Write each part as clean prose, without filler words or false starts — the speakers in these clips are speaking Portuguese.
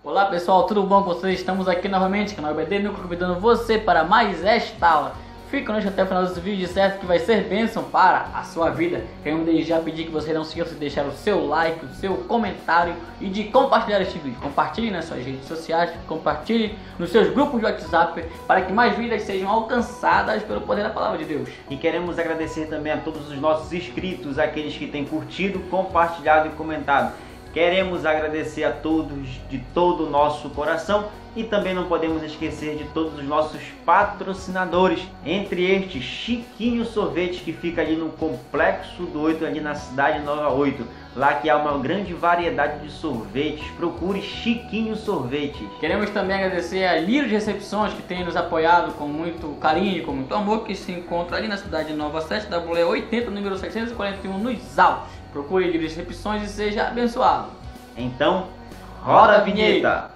Olá pessoal, tudo bom com vocês? Estamos aqui novamente, canal EBD Núcleo, convidando você para mais esta aula. Fique conosco até o final desse vídeo, certo? Que vai ser bênção para a sua vida. Queremos desde já pedir que você não se esqueça de deixar o seu like, o seu comentário e de compartilhar este vídeo. Compartilhe nas suas redes sociais, compartilhe nos seus grupos de WhatsApp para que mais vidas sejam alcançadas pelo poder da palavra de Deus. E queremos agradecer também a todos os nossos inscritos, aqueles que têm curtido, compartilhado e comentado. Queremos agradecer a todos de todo o nosso coração e também não podemos esquecer de todos os nossos patrocinadores, entre estes Chiquinho Sorvetes, que fica ali no Complexo do 8, ali na cidade Nova 8, lá que há uma grande variedade de sorvetes. Procure Chiquinho Sorvetes. Queremos também agradecer a Lírio de Recepções, que tem nos apoiado com muito carinho e com muito amor, que se encontra ali na cidade de Nova 7, WE 80, número 641, nos Altos. Procure Lírio de Recepções e seja abençoado. Então, roda a vinheta!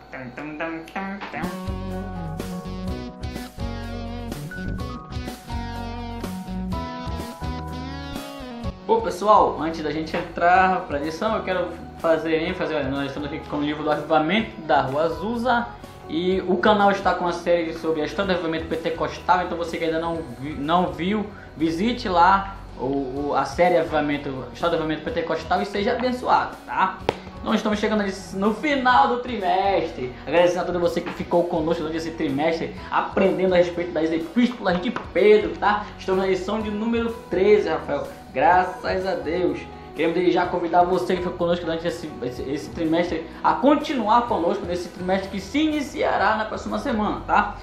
Bom pessoal, antes da gente entrar para a lição, eu quero fazer ênfase. Nós estamos aqui com o livro do Avivamento da Rua Azusa e o canal está com uma série sobre a história do avivamento pentecostal. Então você que ainda não viu, visite lá a série História do Avivamento Pentecostal e seja abençoado, tá? Nós estamos chegando no final do trimestre. Agradecendo a todo você que ficou conosco durante esse trimestre, aprendendo a respeito das epístolas de Pedro, tá? Estamos na lição de número 13, Rafael. Graças a Deus. Queremos já convidar você que ficou conosco durante esse trimestre a continuar conosco nesse trimestre que se iniciará na próxima semana, tá?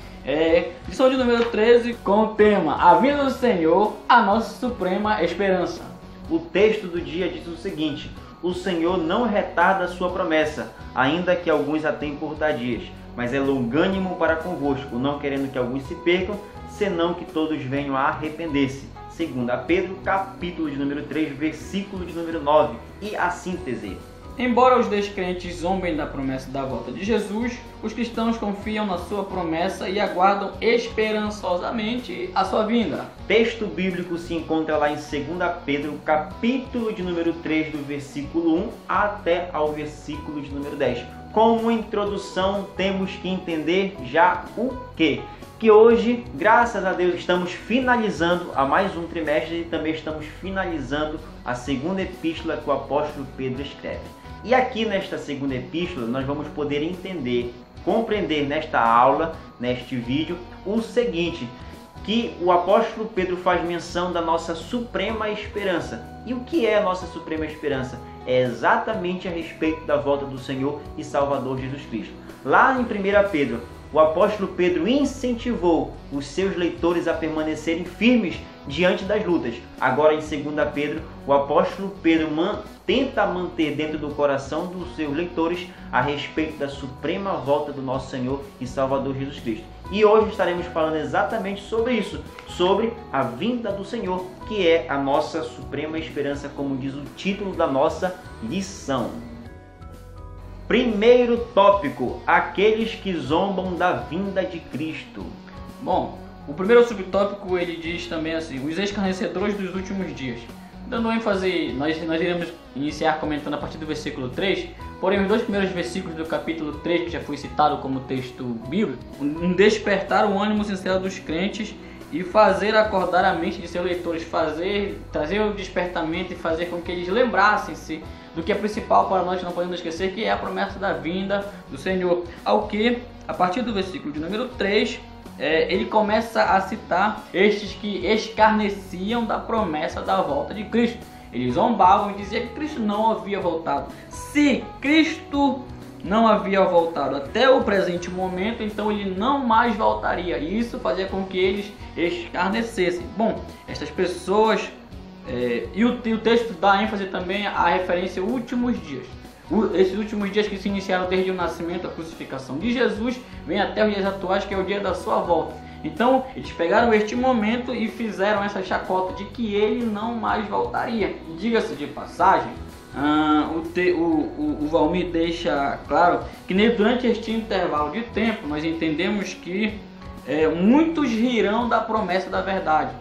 Lição de número 13 com o tema A Vinda do Senhor, a nossa suprema esperança. O texto do dia diz o seguinte: o Senhor não retarda a sua promessa, ainda que alguns a tenham por tardias, mas é longânimo para convosco, não querendo que alguns se percam, senão que todos venham a arrepender-se. 2 Pedro, capítulo de número 3, versículo de número 9. E a síntese. Embora os descrentes zombem da promessa da volta de Jesus, os cristãos confiam na sua promessa e aguardam esperançosamente a sua vinda. Texto bíblico se encontra lá em 2 Pedro, capítulo de número 3, do versículo 1 até ao versículo de número 10. Como introdução, temos que entender já o quê? Que hoje, graças a Deus, estamos finalizando a mais um trimestre e também estamos finalizando a segunda epístola que o apóstolo Pedro escreve. E aqui nesta segunda epístola nós vamos poder entender, compreender nesta aula, neste vídeo, o seguinte, que o apóstolo Pedro faz menção da nossa suprema esperança. E o que é a nossa suprema esperança? É exatamente a respeito da volta do Senhor e Salvador Jesus Cristo. Lá em 1 Pedro, o apóstolo Pedro incentivou os seus leitores a permanecerem firmes diante das lutas. Agora em 2 Pedro, o apóstolo Pedro tenta manter dentro do coração dos seus leitores a respeito da suprema volta do nosso Senhor e Salvador Jesus Cristo. E hoje estaremos falando exatamente sobre isso, sobre a vinda do Senhor, que é a nossa suprema esperança, como diz o título da nossa lição. Primeiro tópico, aqueles que zombam da vinda de Cristo. Bom, o primeiro subtópico ele diz também assim, os escarnecedores dos últimos dias. Dando ênfase, nós iremos iniciar comentando a partir do versículo 3, porém os dois primeiros versículos do capítulo 3, que já foi citado como texto bíblico, despertar o ânimo sincero dos crentes e fazer acordar a mente de seus leitores, trazer o despertamento e fazer com que eles lembrassem-se do que é principal para nós, não podemos esquecer, que é a promessa da vinda do Senhor. Ao que, a partir do versículo de número 3, ele começa a citar estes que escarneciam da promessa da volta de Cristo. Eles zombavam e diziam que Cristo não havia voltado. Se Cristo não havia voltado até o presente momento, então ele não mais voltaria. E isso fazia com que eles escarnecessem. Bom, estas pessoas... E o texto dá ênfase também à referência últimos dias. Esses últimos dias que se iniciaram desde o nascimento, a crucificação de Jesus, vem até os dias atuais, que é o dia da sua volta. Então, eles pegaram este momento e fizeram essa chacota de que ele não mais voltaria. Diga-se de passagem, o Valmir deixa claro que durante este intervalo de tempo, nós entendemos que muitos rirão da promessa da verdade.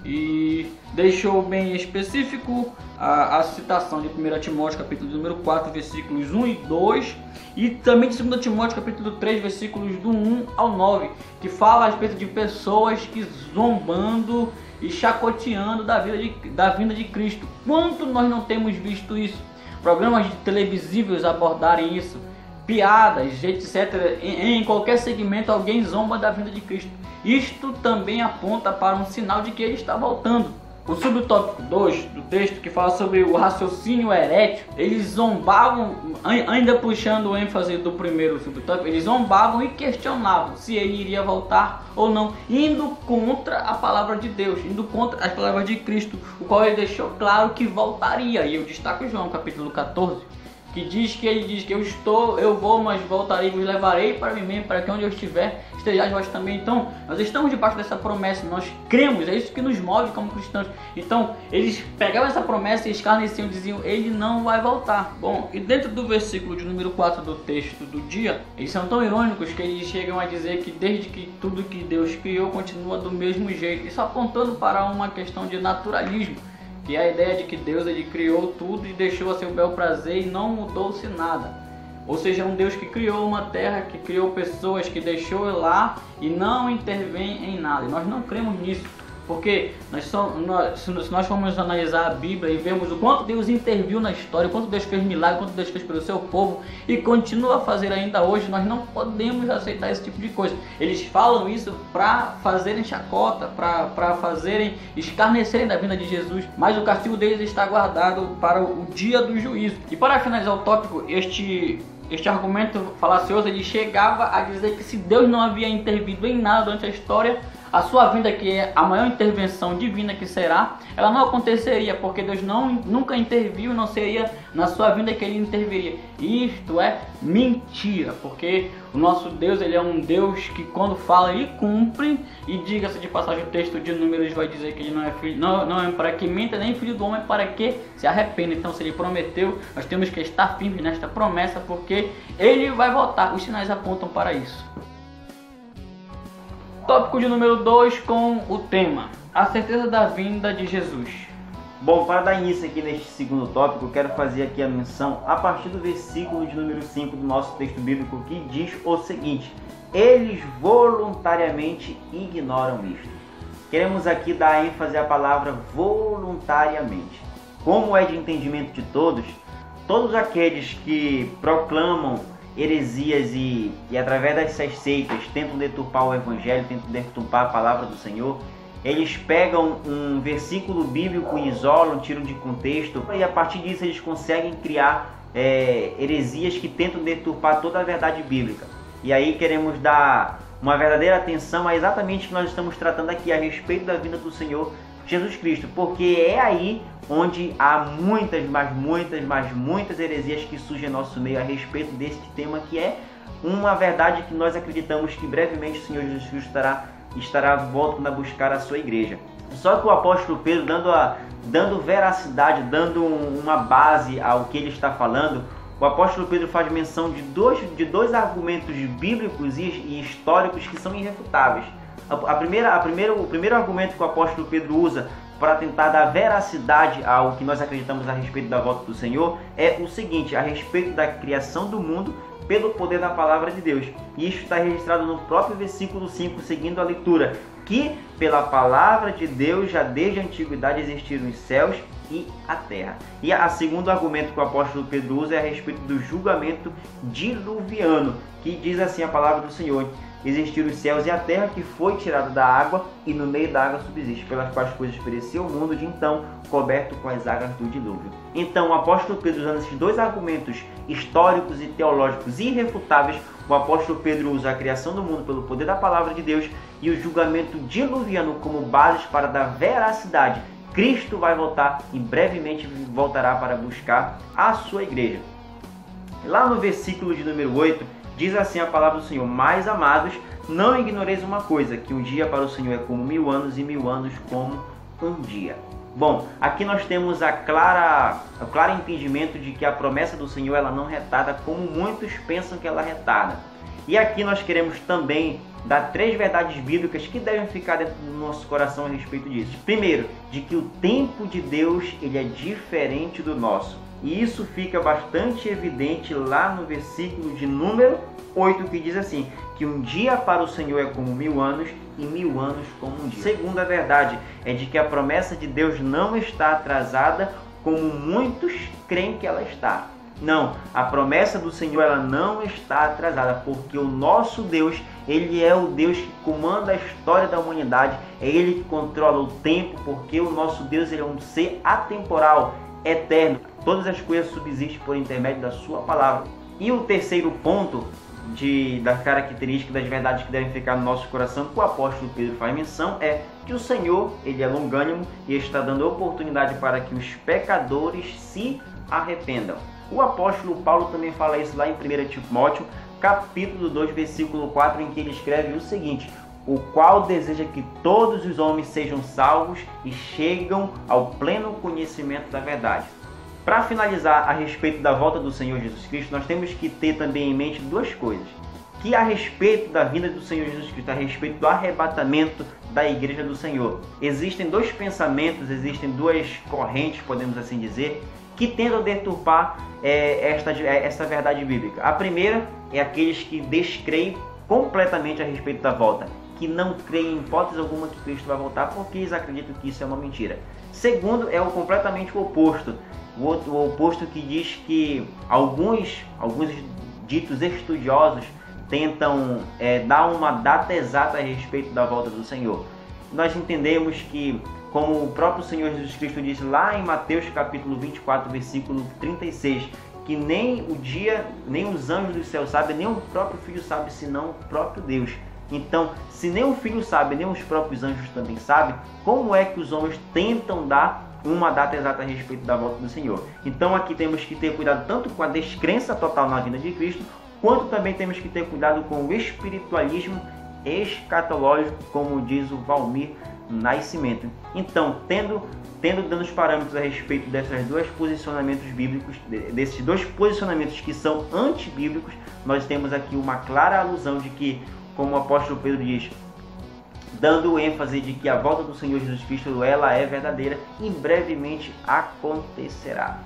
e deixou bem específico a citação de 1 Timóteo capítulo número 4, versículos 1 e 2, e também de 2 Timóteo capítulo 3, versículos do 1 ao 9, que fala a respeito de pessoas que zombando e chacoteando da vinda de Cristo. Quanto nós não temos visto isso? Programas televisivos abordarem isso, piadas, etc. Em qualquer segmento alguém zomba da vinda de Cristo. Isto também aponta para um sinal de que ele está voltando. O subtópico 2 do texto, que fala sobre o raciocínio herético, eles zombavam, ainda puxando o ênfase do primeiro subtópico, eles zombavam e questionavam se ele iria voltar ou não, indo contra a palavra de Deus, indo contra as palavras de Cristo, o qual ele deixou claro que voltaria. E eu destaco João capítulo 14, que diz que ele diz que eu vou, mas voltarei e vos levarei para mim mesmo, para que onde eu estiver, estejais vós também. Então, nós estamos debaixo dessa promessa, nós cremos, é isso que nos move como cristãos. Então, eles pegavam essa promessa e escarneciam, diziam, ele não vai voltar. Bom, e dentro do versículo de número 4 do texto do dia, eles são tão irônicos que eles chegam a dizer que desde que tudo que Deus criou continua do mesmo jeito, isso apontando para uma questão de naturalismo, que é a ideia de que Deus ele criou tudo e deixou a seu bel prazer e não mudou-se nada. Ou seja, um Deus que criou uma terra, que criou pessoas, que deixou lá e não intervém em nada. E nós não cremos nisso, porque se nós formos analisar a Bíblia e vemos o quanto Deus interviu na história, o quanto Deus fez milagre, o quanto Deus fez pelo seu povo e continua a fazer ainda hoje, nós não podemos aceitar esse tipo de coisa. Eles falam isso para fazerem chacota, para fazerem escarnecerem da vinda de Jesus, mas o castigo deles está guardado para o dia do juízo. E para finalizar o tópico, este argumento falacioso, ele chegava a dizer que se Deus não havia intervido em nada durante a história, a sua vinda, que é a maior intervenção divina que será, ela não aconteceria, porque Deus nunca interviu, não seria na sua vinda que ele interviria. Isto é mentira, porque o nosso Deus, ele é um Deus que quando fala, ele cumpre. E diga-se de passagem, o texto de Números vai dizer que ele não é filho, não é para que minta, nem filho do homem para que se arrependa. Então, se ele prometeu, nós temos que estar firmes nesta promessa, porque ele vai voltar. Os sinais apontam para isso. Tópico de número 2 com o tema: a certeza da vinda de Jesus. Bom, para dar início aqui neste segundo tópico, eu quero fazer aqui a menção a partir do versículo de número 5 do nosso texto bíblico, que diz o seguinte: eles voluntariamente ignoram isto. Queremos aqui dar ênfase à palavra voluntariamente. Como é de entendimento de todos aqueles que proclamam heresias e através dessas seitas tentam deturpar o evangelho, tentam deturpar a palavra do Senhor, eles pegam um versículo bíblico e isolam, tiram de contexto, e a partir disso eles conseguem criar heresias que tentam deturpar toda a verdade bíblica. E aí queremos dar uma verdadeira atenção a exatamente o que nós estamos tratando aqui a respeito da vinda do Senhor Jesus Cristo, porque é aí onde há muitas heresias que surgem em nosso meio a respeito deste tema, que é uma verdade que nós acreditamos que brevemente o Senhor Jesus Cristo estará voltando a buscar a sua igreja. Só que o apóstolo Pedro, dando veracidade, dando uma base ao que ele está falando, o apóstolo Pedro faz menção de dois argumentos bíblicos e históricos que são irrefutáveis. O primeiro argumento que o apóstolo Pedro usa para tentar dar veracidade ao que nós acreditamos a respeito da volta do Senhor é o seguinte: a respeito da criação do mundo pelo poder da palavra de Deus. E isso está registrado no próprio versículo 5, seguindo a leitura, que pela palavra de Deus já desde a antiguidade existiram os céus e a terra. E o segundo argumento que o apóstolo Pedro usa é a respeito do julgamento diluviano, que diz assim a palavra do Senhor: existiram os céus e a terra, que foi tirada da água, e no meio da água subsiste, pelas quais coisas pereceu o mundo de então, coberto com as águas do dilúvio. Então, o apóstolo Pedro, usando esses dois argumentos históricos e teológicos irrefutáveis, o apóstolo Pedro usa a criação do mundo pelo poder da palavra de Deus e o julgamento diluviano como bases para dar veracidade. Cristo vai voltar e brevemente voltará para buscar a sua igreja. Lá no versículo de número 8, diz assim a palavra do Senhor: mas, amados, não ignoreis uma coisa, que um dia para o Senhor é como 1000 anos e 1000 anos como um dia. Bom, aqui nós temos o claro entendimento de que a promessa do Senhor ela não retarda como muitos pensam que ela retarda. E aqui nós queremos também dar 3 verdades bíblicas que devem ficar dentro do nosso coração a respeito disso. Primeiro, de que o tempo de Deus ele é diferente do nosso. E isso fica bastante evidente lá no versículo de número 8, que diz assim, que um dia para o Senhor é como 1000 anos e 1000 anos como um dia. Segunda verdade é de que a promessa de Deus não está atrasada como muitos creem que ela está. Não, a promessa do Senhor ela não está atrasada, porque o nosso Deus, ele é o Deus que comanda a história da humanidade, é Ele que controla o tempo, porque o nosso Deus ele é um ser atemporal, eterno. Todas as coisas subsistem por intermédio da sua palavra. E o terceiro ponto das características, das verdades que devem ficar no nosso coração, que o apóstolo Pedro faz menção, é que o Senhor ele é longânimo e está dando oportunidade para que os pecadores se arrependam. O apóstolo Paulo também fala isso lá em 1 Timóteo, capítulo 2, versículo 4, em que ele escreve o seguinte: o qual deseja que todos os homens sejam salvos e chegam ao pleno conhecimento da verdade. Para finalizar a respeito da volta do Senhor Jesus Cristo, nós temos que ter também em mente 2 coisas. Que a respeito da vinda do Senhor Jesus Cristo, a respeito do arrebatamento da Igreja do Senhor, existem 2 pensamentos, existem 2 correntes, podemos assim dizer, que tentam deturpar essa verdade bíblica. A primeira é aqueles que descreem completamente a respeito da volta, que não creem em hipótese alguma que Cristo vai voltar, porque eles acreditam que isso é uma mentira. Segundo é completamente o oposto. O oposto que diz que alguns ditos estudiosos tentam dar uma data exata a respeito da volta do Senhor. Nós entendemos que, como o próprio Senhor Jesus Cristo disse lá em Mateus capítulo 24, versículo 36, que nem o dia, nem os anjos do céu sabem, nem o próprio Filho sabe, senão o próprio Deus. Então, se nem o Filho sabe, nem os próprios anjos também sabem, como é que os homens tentam dar uma data exata a respeito da volta do Senhor? Então aqui temos que ter cuidado tanto com a descrença total na vinda de Cristo, quanto também temos que ter cuidado com o espiritualismo escatológico, como diz o Valmir Nascimento. Então, dando os parâmetros a respeito desses 2 posicionamentos bíblicos, desses 2 posicionamentos que são antibíblicos, nós temos aqui uma clara alusão de que, como o apóstolo Pedro diz, dando ênfase de que a volta do Senhor Jesus Cristo ela é verdadeira e brevemente acontecerá.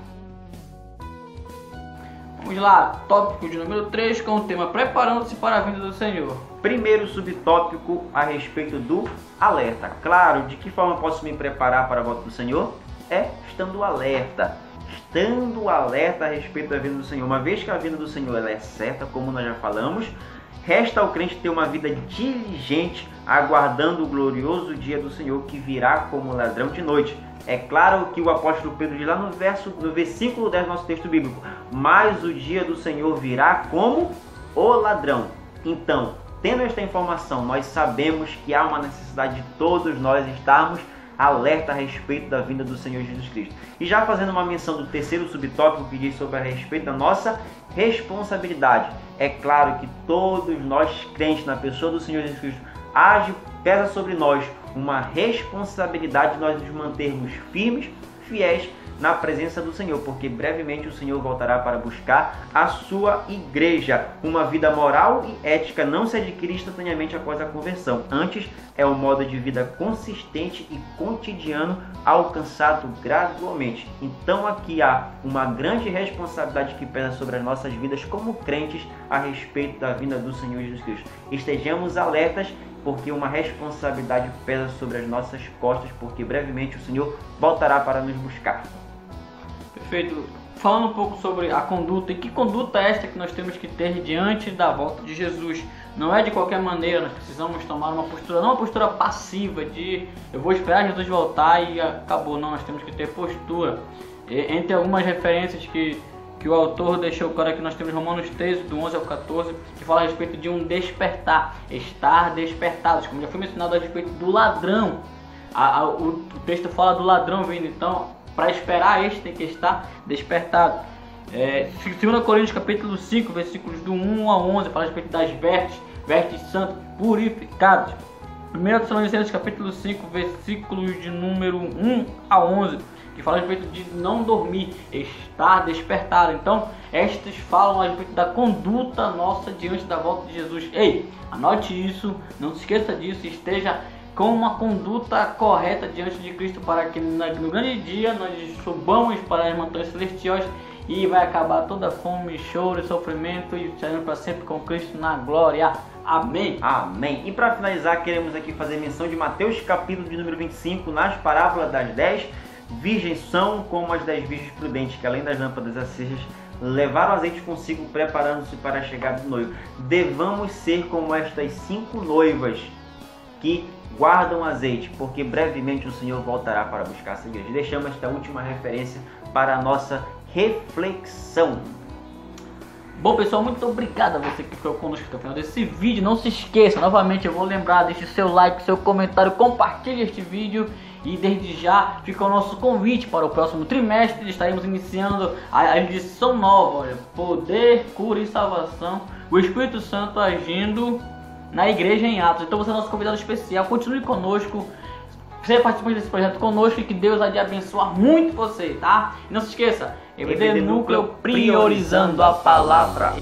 Vamos lá, tópico de número 3 com o tema Preparando-se para a vinda do Senhor. Primeiro subtópico a respeito do alerta. Claro, de que forma posso me preparar para a volta do Senhor? Estando alerta. Estando alerta a respeito da vinda do Senhor. Uma vez que a vinda do Senhor ela é certa, como nós já falamos, resta ao crente ter uma vida diligente, aguardando o glorioso dia do Senhor que virá como ladrão de noite. É claro que o apóstolo Pedro diz lá no versículo 10 do nosso texto bíblico: mas o dia do Senhor virá como o ladrão. Então, tendo esta informação, nós sabemos que há uma necessidade de todos nós estarmos alerta a respeito da vinda do Senhor Jesus Cristo. E já fazendo uma menção do terceiro subtópico que diz sobre a respeito da nossa responsabilidade. É claro que todos nós crentes na pessoa do Senhor Jesus Cristo pesa sobre nós uma responsabilidade de nós nos mantermos firmes, fiéis na presença do Senhor, porque brevemente o Senhor voltará para buscar a sua igreja. Uma vida moral e ética não se adquire instantaneamente após a conversão. Antes, é um modo de vida consistente e cotidiano alcançado gradualmente. Então aqui há uma grande responsabilidade que pesa sobre as nossas vidas como crentes a respeito da vinda do Senhor Jesus Cristo. Estejamos alertas, porque uma responsabilidade pesa sobre as nossas costas, porque brevemente o Senhor voltará para nos buscar. Perfeito. Falando um pouco sobre a conduta, e que conduta é esta que nós temos que ter diante da volta de Jesus? Não é de qualquer maneira, nós precisamos tomar uma postura, não uma postura passiva de eu vou esperar Jesus voltar e acabou. Não, nós temos que ter postura. Entre algumas referências que o autor deixou claro aqui, nós temos Romanos 13, do 11 ao 14, que fala a respeito de um despertar, estar despertados, como já foi mencionado a respeito do ladrão. O texto fala do ladrão vindo, então para esperar este tem que estar despertado. 2 Coríntios capítulo 5, versículos do 1 ao 11, fala a respeito das vestes santas, purificadas. 1 Tessalonicenses capítulo 5, versículos de número 1 a 11, que fala a respeito de não dormir, estar despertado. Então, estas falam a respeito da conduta nossa diante da volta de Jesus. Ei, anote isso, não se esqueça disso, esteja com uma conduta correta diante de Cristo, para que no grande dia nós subamos para as montanhas celestiais e vai acabar toda fome, choro e sofrimento e estaremos para sempre com Cristo na glória. Amém. Amém. E para finalizar, queremos aqui fazer menção de Mateus capítulo de número 25, nas parábolas das 10 virgens são como as 10 virgens prudentes, que além das lâmpadas acesas, levaram azeite consigo, preparando-se para a chegada do noivo. Devamos ser como estas 5 noivas que guardam azeite, porque brevemente o Senhor voltará para buscar essa igreja. Deixamos esta última referência para a nossa reflexão. Bom, pessoal, muito obrigado a você que ficou conosco até o final desse vídeo. Não se esqueça, novamente eu vou lembrar, deixe seu like, seu comentário, compartilhe este vídeo. E desde já fica o nosso convite para o próximo trimestre. Estaremos iniciando a edição nova, olha, Poder, Cura e Salvação, o Espírito Santo agindo na igreja em Atos. Então você é nosso convidado especial, continue conosco, você participa desse projeto conosco e que Deus vai abençoar muito você, tá? E não se esqueça, EBD Núcleo priorizando a palavra.